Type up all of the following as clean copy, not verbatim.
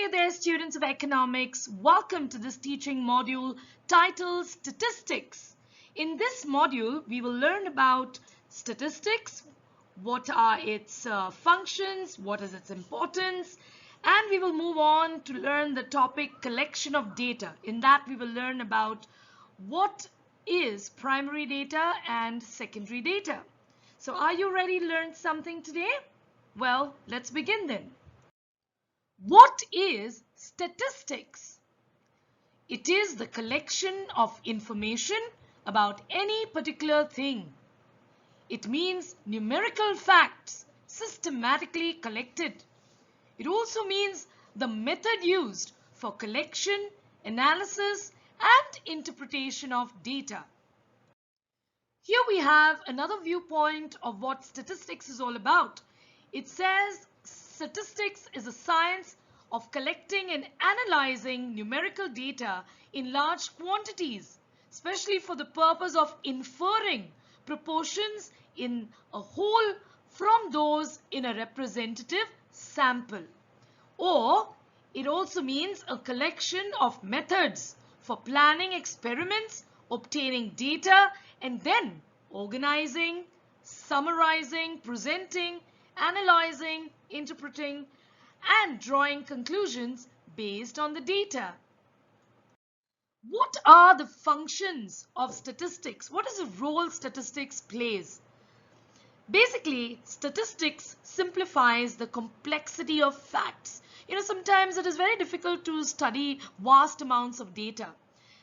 Hey there, students of economics. Welcome to this teaching module titled Statistics. In this module, we will learn about statistics, what are its functions, what is its importance, and we will move on to learn the topic collection of data. In that, we will learn about what is primary data and secondary data. So are you ready to learn something today? Well, let's begin then. What is statistics? It is the collection of information about any particular thing. It means numerical facts systematically collected. It also means the method used for collection, analysis, and interpretation of data. Here we have another viewpoint of what statistics is all about. It says statistics is a science of collecting and analyzing numerical data in large quantities, especially for the purpose of inferring proportions in a whole from those in a representative sample. Or it also means a collection of methods for planning experiments, obtaining data, and then organizing, summarizing, presenting, analyzing, interpreting, and drawing conclusions based on the data. What are the functions of statistics? What is the role statistics plays? Basically, statistics simplifies the complexity of facts. Sometimes it is very difficult to study vast amounts of data.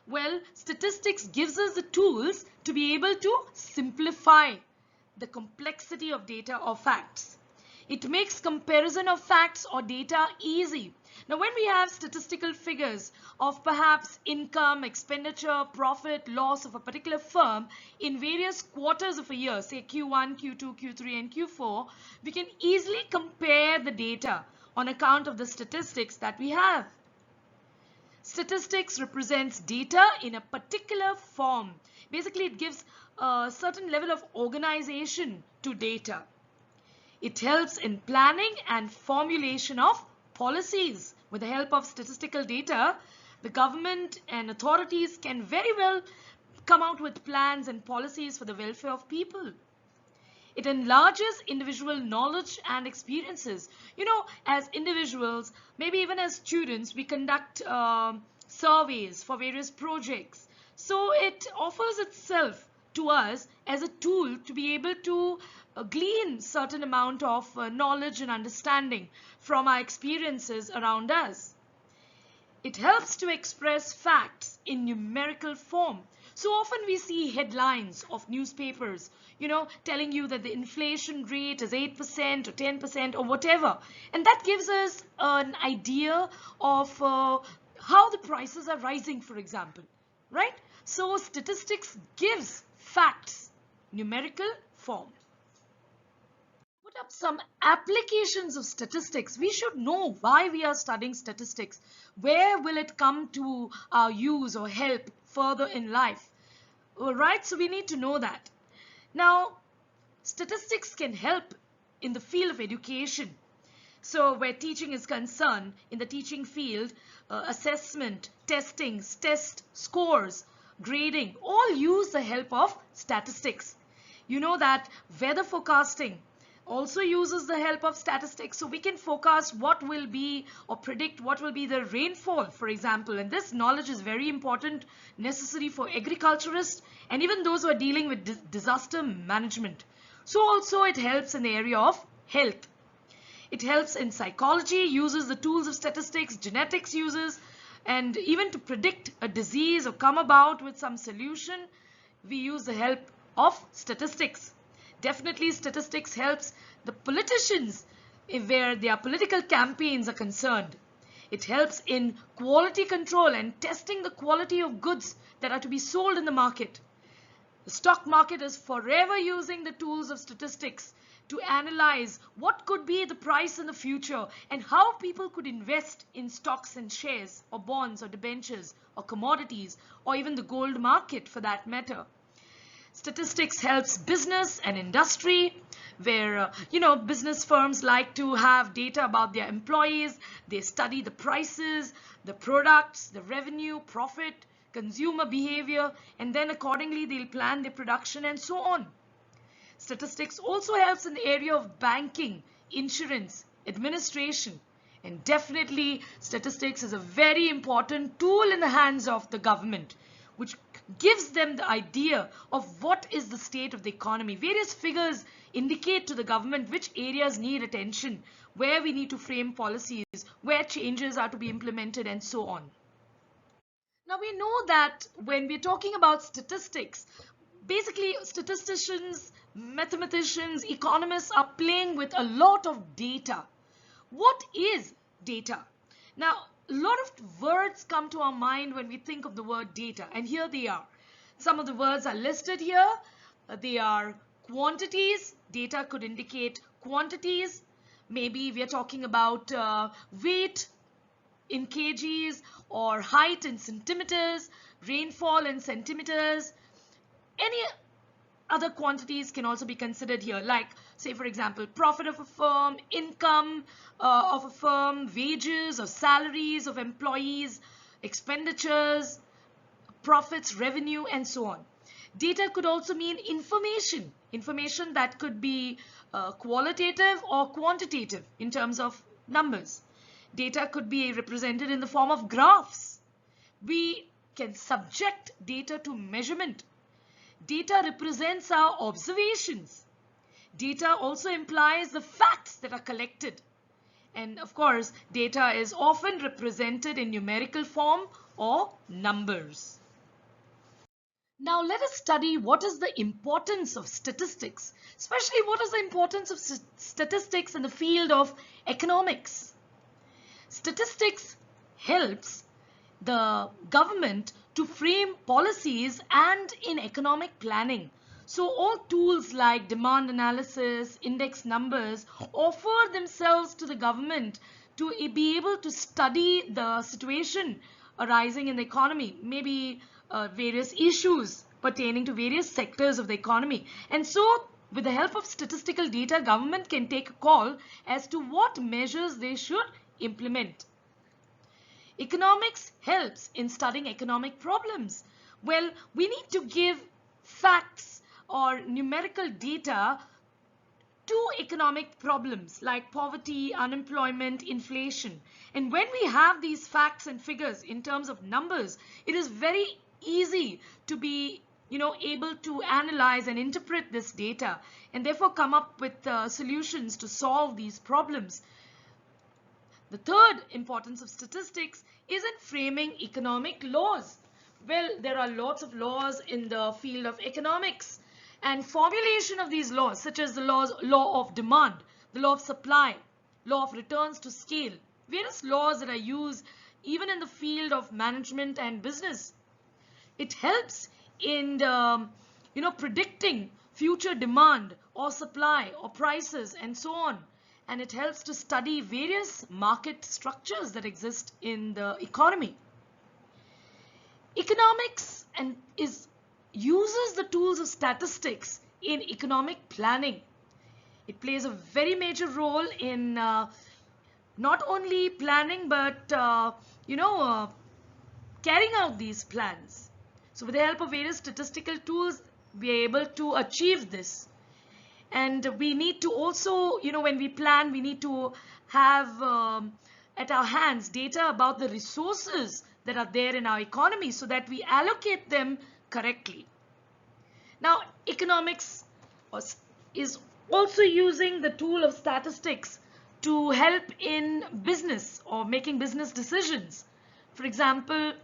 Well, statistics gives us the tools to be able to simplify the complexity of data or facts. It makes comparison of facts or data easy. Now, when we have statistical figures of perhaps income, expenditure, profit, loss of a particular firm in various quarters of a year, say Q1, Q2, Q3, and Q4, we can easily compare the data on account of the statistics that we have. Statistics represents data in a particular form. Basically, it gives a certain level of organization to data. It helps in planning and formulation of policies. With the help of statistical data, the government and authorities can very well come out with plans and policies for the welfare of people. It enlarges individual knowledge and experiences. As individuals, maybe even as students, we conduct surveys for various projects. So it offers itself to us as a tool to be able to glean certain amount of knowledge and understanding from our experiences around us. It helps to express facts in numerical form. So often we see headlines of newspapers, telling you that the inflation rate is 8% or 10% or whatever. And that gives us an idea of how the prices are rising, for example, right? So statistics gives facts numerical form. Put up some applications of statistics. We should know why we are studying statistics. Where will it come to our use or help further in life? All right, so we need to know that. Now, statistics can help in the field of education. So where teaching is concerned, in the teaching field, assessment, testing, test scores, grading, all use the help of statistics. You know that weather forecasting also uses the help of statistics, so we can forecast what will be or predict what will be the rainfall, for example. And this knowledge is very important, necessary for agriculturists and even those who are dealing with disaster management. So also it helps in the area of health. It helps in psychology, uses the tools of statistics, genetics uses, and even to predict a disease or come about with some solution, we use the help of statistics. Definitely statistics helps the politicians where their political campaigns are concerned. It helps in quality control and testing the quality of goods that are to be sold in the market. The stock market is forever using the tools of statistics to analyze what could be the price in the future and how people could invest in stocks and shares or bonds or debentures or commodities or even the gold market for that matter. Statistics helps business and industry, where business firms like to have data about their employees. They study the prices, the products, the revenue, profit, consumer behavior, and then accordingly they'll plan their production and so on. Statistics also helps in the area of banking, insurance, administration, and definitely statistics is a very important tool in the hands of the government, which gives them the idea of what is the state of the economy. Various figures indicate to the government which areas need attention, where we need to frame policies, where changes are to be implemented, and so on. Now we know that when we're talking about statistics, basically statisticians, mathematicians, economists are playing with a lot of data. What is data? Now, a lot of words come to our mind when we think of the word data, and here they are. Some of the words are listed here. They are quantities. Data could indicate quantities. Maybe we are talking about weight in kgs, or height in centimeters, rainfall in centimeters. Any other quantities can also be considered here, like say for example profit of a firm, income of a firm, wages or salaries of employees, expenditures, profits, revenue, and so on. Data could also mean information that could be qualitative or quantitative in terms of numbers. Data could be represented in the form of graphs. We can subject data to measurement. Data represents our observations. Data also implies the facts that are collected. And of course, data is often represented in numerical form or numbers. Now let us study what is the importance of statistics, especially what is the importance of statistics in the field of economics. Statistics helps the government to frame policies and in economic planning. So all tools like demand analysis, index numbers offer themselves to the government to be able to study the situation arising in the economy, maybe various issues pertaining to various sectors of the economy. And so with the help of statistical data, government can take a call as to what measures they should implement. Economics helps in studying economic problems. Well, we need to give facts or numerical data to economic problems like poverty, unemployment, inflation. And when we have these facts and figures in terms of numbers, it is very easy to be able to analyze and interpret this data and therefore come up with solutions to solve these problems. The third importance of statistics is in framing economic laws. Well, there are lots of laws in the field of economics, and formulation of these laws, such as the law of demand, the law of supply, law of returns to scale, various laws that are used even in the field of management and business. It helps in predicting future demand or supply or prices and so on. And it helps to study various market structures that exist in the economy. Economics uses the tools of statistics in economic planning. It plays a very major role in not only planning but carrying out these plans. So with the help of various statistical tools, we are able to achieve this. And we need to also, when we plan, we need to have at our hands data about the resources that are there in our economy so that we allocate them correctly. Now, economics is also using the tool of statistics to help in business or making business decisions. For example,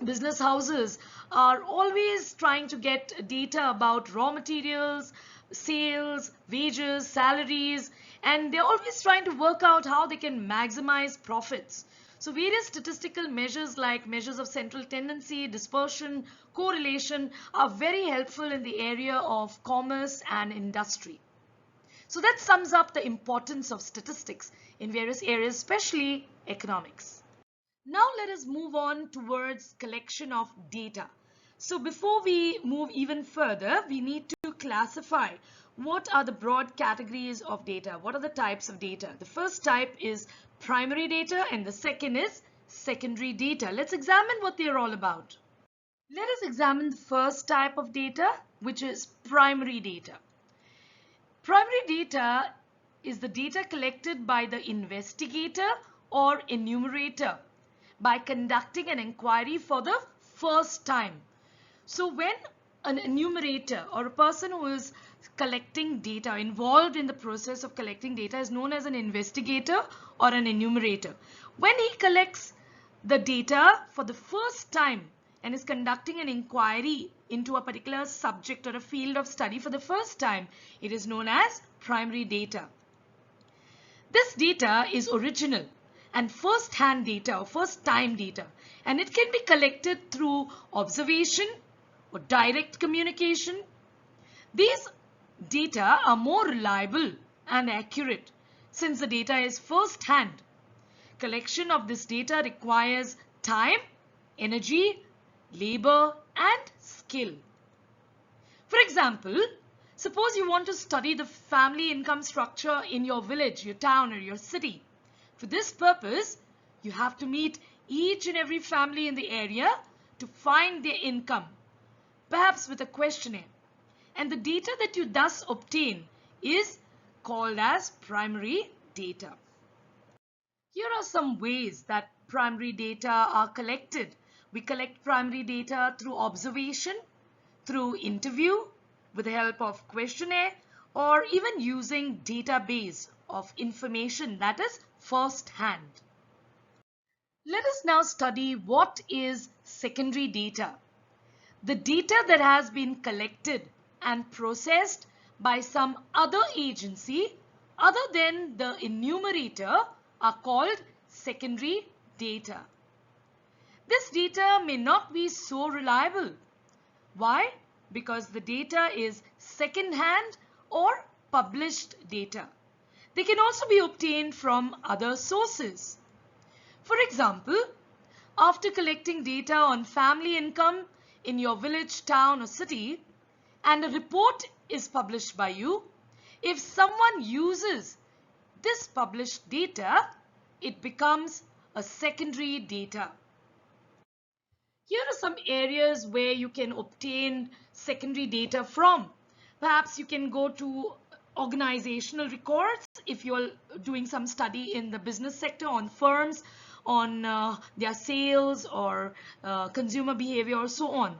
business houses are always trying to get data about raw materials, sales, wages, salaries, and they're always trying to work out how they can maximize profits. So various statistical measures like measures of central tendency, dispersion, correlation are very helpful in the area of commerce and industry. So that sums up the importance of statistics in various areas, especially economics. Now let us move on towards collection of data. So before we move even further, we need to classify what are the broad categories of data. What are the types of data? The first type is primary data and the second is secondary data. Let's examine what they are all about. Let us examine the first type of data, which is primary data. Primary data is the data collected by the investigator or enumerator by conducting an inquiry for the first time. So when an enumerator or a person who is collecting data, involved in the process of collecting data, is known as an investigator or an enumerator. When he collects the data for the first time and is conducting an inquiry into a particular subject or a field of study for the first time, it is known as primary data. This data is original and first-hand data or first-time data, and it can be collected through observation or direct communication. These data are more reliable and accurate since the data is first-hand. Collection of this data requires time, energy, labor, and skill. For example, suppose you want to study the family income structure in your village, your town, or your city. For this purpose, you have to meet each and every family in the area to find their income, perhaps with a questionnaire. And the data that you thus obtain is called as primary data. Here are some ways that primary data are collected. We collect primary data through observation, through interview, with the help of questionnaire, or even using database of information that is first hand. Let us now study what is secondary data. The data that has been collected and processed by some other agency other than the enumerator are called secondary data. This data may not be so reliable. Why? Because the data is second-hand or published data. They can also be obtained from other sources. For example, after collecting data on family income in your village, town, or city, and a report is published by you, if someone uses this published data, it becomes a secondary data. Here are some areas where you can obtain secondary data from. Perhaps you can go to organizational records if you're doing some study in the business sector on firms, on their sales or consumer behavior or so on.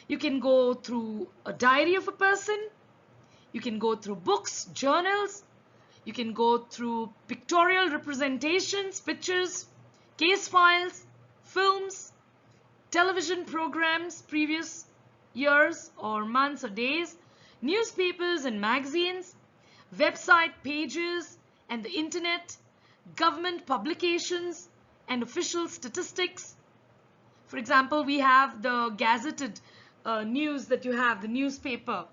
You can go through a diary of a person. You can go through books, journals. You can go through pictorial representations, pictures, case files, films, television programs, previous years or months or days, newspapers and magazines, website pages and the internet, government publications and official statistics. For example, we have the gazetted news that you have, the newspaper.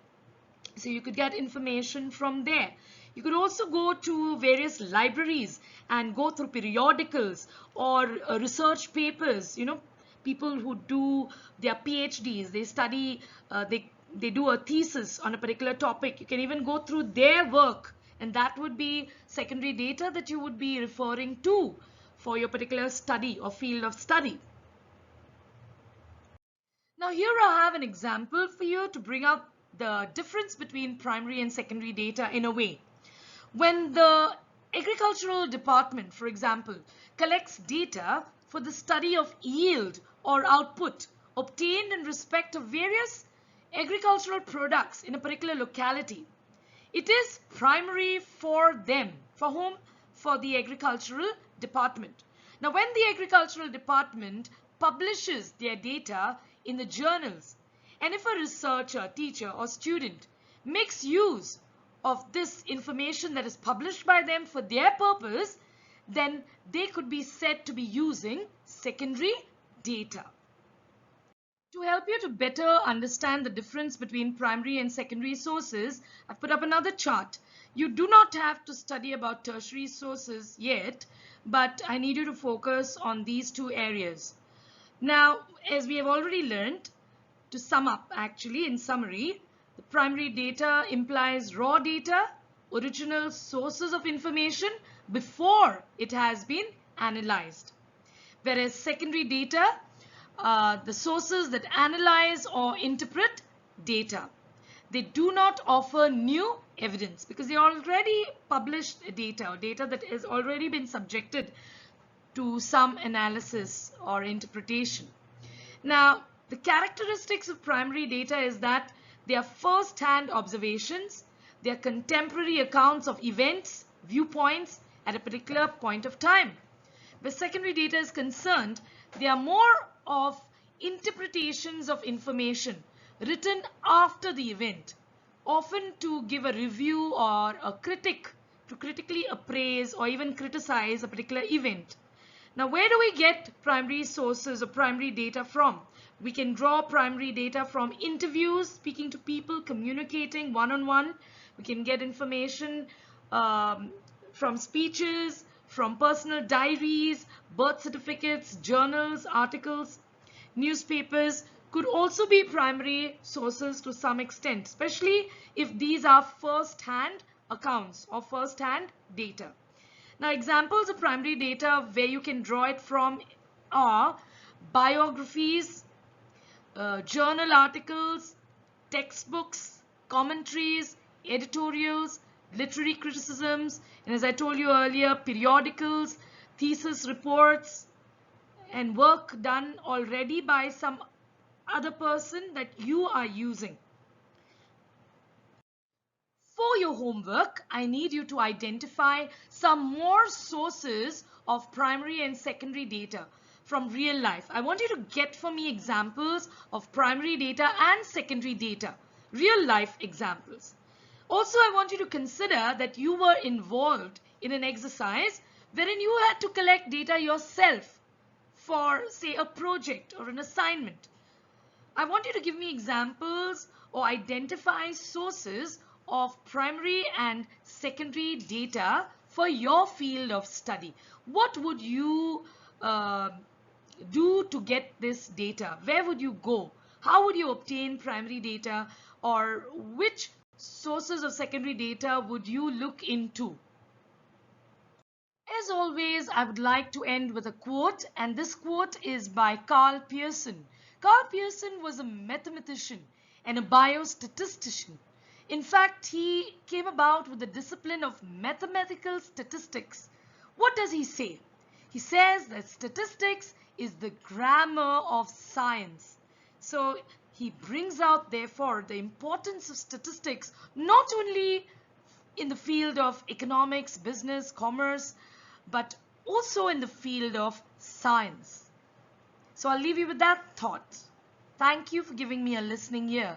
So you could get information from there. You could also go to various libraries and go through periodicals or research papers. You know, people who do their PhDs, they study, they do a thesis on a particular topic. You can even go through their work, and that would be secondary data that you would be referring to for your particular study or field of study. Now here I have an example for you to bring up the difference between primary and secondary data in a way. When the agricultural department, for example, collects data for the study of yield or output obtained in respect of various agricultural products in a particular locality, it is primary for them. For whom? For the agricultural department. Now, when the agricultural department publishes their data in the journals, and if a researcher, teacher, or student makes use of this information that is published by them for their purpose, then they could be said to be using secondary data. To help you to better understand the difference between primary and secondary sources, I've put up another chart. You do not have to study about tertiary sources yet, but I need you to focus on these two areas. Now, as we have already learned, To sum up, actually, in summary, the primary data implies raw data, original sources of information before it has been analyzed. Whereas secondary data, the sources that analyze or interpret data. They do not offer new evidence because they already published data, or data that has already been subjected to some analysis or interpretation. Now, the characteristics of primary data is that they are first-hand observations, they are contemporary accounts of events, viewpoints at a particular point of time. Where secondary data is concerned, they are more of interpretations of information written after the event, often to give a review or a critic, to critically appraise or even criticize a particular event. Now, where do we get primary sources or primary data from? We can draw primary data from interviews, speaking to people, communicating one-on-one. We can get information from speeches, from personal diaries, birth certificates, journals, articles. Newspapers could also be primary sources to some extent, especially if these are first-hand accounts or first-hand data. Now, examples of primary data where you can draw it from are biographies, journal articles, textbooks, commentaries, editorials, literary criticisms, and as I told you earlier, periodicals, thesis reports, and work done already by some other person that you are using. For your homework, I need you to identify some more sources of primary and secondary data from real life. I want you to get for me examples of primary data and secondary data, real life examples. Also, I want you to consider that you were involved in an exercise wherein you had to collect data yourself for, say, a project or an assignment. I want you to give me examples or identify sources of primary and secondary data for your field of study. What would you do to get this data? Where would you go? How would you obtain primary data, or which sources of secondary data would you look into? As always, I would like to end with a quote, and this quote is by Karl Pearson. Karl Pearson was a mathematician and a biostatistician. In fact, he came about with the discipline of mathematical statistics. What does he say? He says that statistics is the grammar of science. So he brings out, therefore, the importance of statistics not only in the field of economics, business, commerce, but also in the field of science. So I'll leave you with that thought. Thank you for giving me a listening ear.